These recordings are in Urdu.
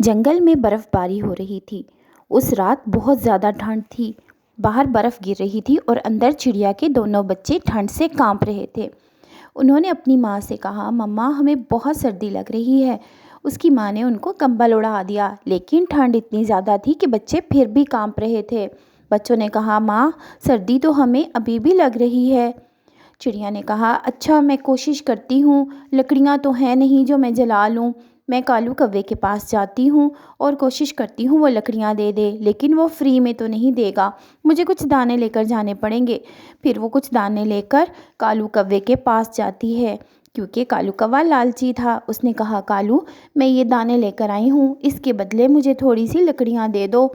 جنگل میں برف باری ہو رہی تھی۔ اس رات بہت زیادہ ٹھنڈ تھی۔ باہر برف گر رہی تھی اور اندر چڑیا کے دونوں بچے ٹھنڈ سے کانپ رہے تھے۔ انہوں نے اپنی ماں سے کہا، مما ہمیں بہت سردی لگ رہی ہے۔ اس کی ماں نے ان کو کمبل اڑا دیا، لیکن ٹھنڈ اتنی زیادہ تھی کہ بچے پھر بھی کانپ رہے تھے۔ بچوں نے کہا، ماں سردی تو ہمیں ابھی بھی لگ رہی ہے۔ چڑیا نے کہا، اچھا میں کوشش کرتی ہوں، لکڑیاں تو ہیں نہیں جو میں جلا لوں۔ میں کالو کوے کے پاس جاتی ہوں اور کوشش کرتی ہوں وہ لکڑیاں دے دے، لیکن وہ فری میں تو نہیں دے گا، مجھے کچھ دانے لے کر جانے پڑیں گے۔ پھر وہ کچھ دانے لے کر کالو کوے کے پاس جاتی ہے، کیونکہ کالو کوا لالچی تھا۔ اس نے کہا، کالو میں یہ دانے لے کر آئی ہوں، اس کے بدلے مجھے تھوڑی سی لکڑیاں دے دو۔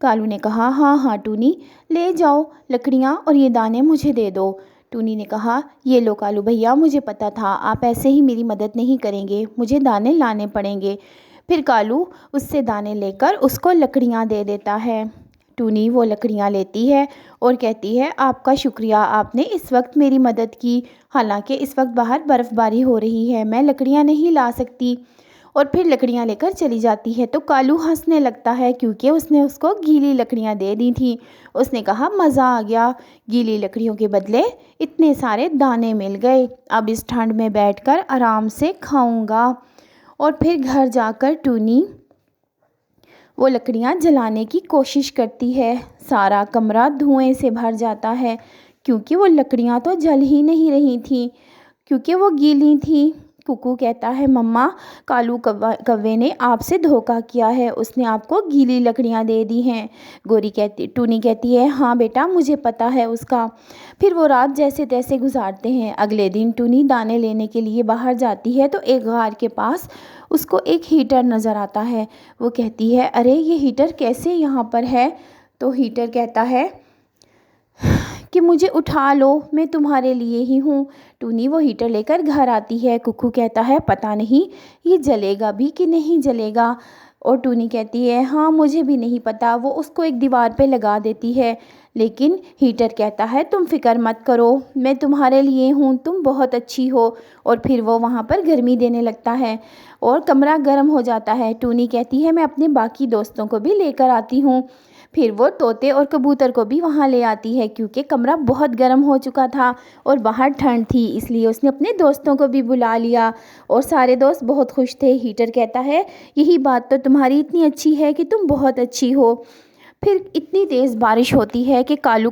کالو نے کہا، ہاں ہاں ٹونی، لے جاؤ لکڑیاں اور یہ دانے مجھے دے دو۔ ٹونی نے کہا، یہ لو کالو بھیا، مجھے پتا تھا آپ ایسے ہی میری مدد نہیں کریں گے، مجھے دانے لانے پڑیں گے۔ پھر کالو اس سے دانے لے کر اس کو لکڑیاں دے دیتا ہے۔ ٹونی وہ لکڑیاں لیتی ہے اور کہتی ہے، آپ کا شکریہ، آپ نے اس وقت میری مدد کی، حالانکہ اس وقت باہر برف باری ہو رہی ہے، میں لکڑیاں نہیں لا سکتی۔ اور پھر لکڑیاں لے کر چلی جاتی ہے تو کالو ہنسنے لگتا ہے، کیونکہ اس نے اس کو گیلی لکڑیاں دے دی تھیں۔ اس نے کہا، مزہ آ گیا، گیلی لکڑیوں کے بدلے اتنے سارے دانے مل گئے، اب اس ٹھنڈ میں بیٹھ کر آرام سے کھاؤں گا۔ اور پھر گھر جا کر ٹونی وہ لکڑیاں جلانے کی کوشش کرتی ہے۔ سارا کمرہ دھوئیں سے بھر جاتا ہے، کیونکہ وہ لکڑیاں تو جل ہی نہیں رہی تھیں، کیونکہ وہ گیلی تھیں۔ ککو کہتا ہے، مما کالو کوے نے آپ سے دھوکہ کیا ہے، اس نے آپ کو گیلی لکڑیاں دے دی ہیں۔ ٹونی کہتی ہے، ہاں بیٹا مجھے پتا ہے اس کا۔ پھر وہ رات جیسے تیسے گزارتے ہیں۔ اگلے دن ٹونی دانے لینے کے لیے باہر جاتی ہے تو ایک غار کے پاس اس کو ایک ہیٹر نظر آتا ہے۔ وہ کہتی ہے، ارے یہ ہیٹر کیسے یہاں پر ہے؟ تو ہیٹر کہتا ہے کہ مجھے اٹھا لو، میں تمہارے لیے ہی ہوں۔ ٹونی وہ ہیٹر لے کر گھر آتی ہے۔ ککو کہتا ہے، پتہ نہیں یہ جلے گا بھی کہ نہیں جلے گا۔ اور ٹونی کہتی ہے، ہاں مجھے بھی نہیں پتا۔ وہ اس کو ایک دیوار پہ لگا دیتی ہے، لیکن ہیٹر کہتا ہے، تم فکر مت کرو، میں تمہارے لیے ہوں، تم بہت اچھی ہو۔ اور پھر وہ وہاں پر گرمی دینے لگتا ہے اور کمرہ گرم ہو جاتا ہے۔ ٹونی کہتی ہے، میں اپنے باقی دوستوں کو بھی لے کر آتی ہوں۔ پھر وہ طوطے اور کبوتر کو بھی وہاں لے آتی ہے، کیونکہ کمرہ بہت گرم ہو چکا تھا اور باہر ٹھنڈ تھی، اس لیے اس نے اپنے دوستوں کو بھی بلا لیا اور سارے دوست بہت خوش تھے۔ ہیٹر کہتا ہے، یہی بات تو تمہاری اتنی اچھی ہے کہ تم بہت اچھی ہو۔ پھر اتنی تیز بارش ہوتی ہے کہ کالو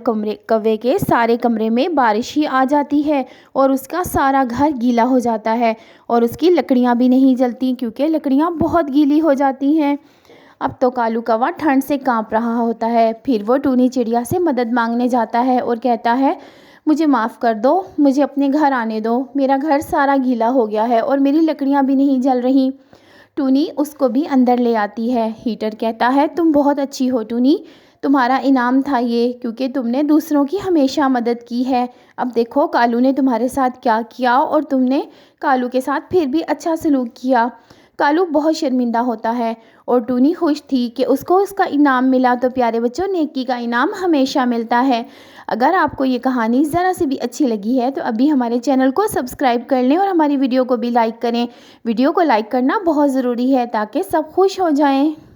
کوے کے سارے کمرے میں بارش ہی آ جاتی ہے اور اس کا سارا گھر گیلا ہو جاتا ہے اور اس کی لکڑیاں بھی نہیں جلتی، کیونکہ لکڑیاں بہت گیلی ہو جاتی ہیں۔ اب تو کالو کوا ٹھنڈ سے کانپ رہا ہوتا ہے۔ پھر وہ ٹونی چڑیا سے مدد مانگنے جاتا ہے اور کہتا ہے، مجھے معاف کر دو، مجھے اپنے گھر آنے دو، میرا گھر سارا گیلا ہو گیا ہے اور میری لکڑیاں بھی نہیں جل رہی۔ ٹونی اس کو بھی اندر لے آتی ہے۔ ہیٹر کہتا ہے، تم بہت اچھی ہو ٹونی، تمہارا انعام تھا یہ، کیونکہ تم نے دوسروں کی ہمیشہ مدد کی ہے۔ اب دیکھو کالو نے تمہارے ساتھ کیا کیا اور تم نے کالو کے ساتھ پھر بھی اچھا سلوک کیا۔ کالو بہت شرمندہ ہوتا ہے اور ٹونی خوش تھی کہ اس کو اس کا انعام ملا۔ تو پیارے بچوں، نیکی کا انعام ہمیشہ ملتا ہے۔ اگر آپ کو یہ کہانی ذرا سی بھی اچھی لگی ہے تو ابھی ہمارے چینل کو سبسکرائب کر لیں اور ہماری ویڈیو کو بھی لائک کریں۔ ویڈیو کو لائک کرنا بہت ضروری ہے تاکہ سب خوش ہو جائیں۔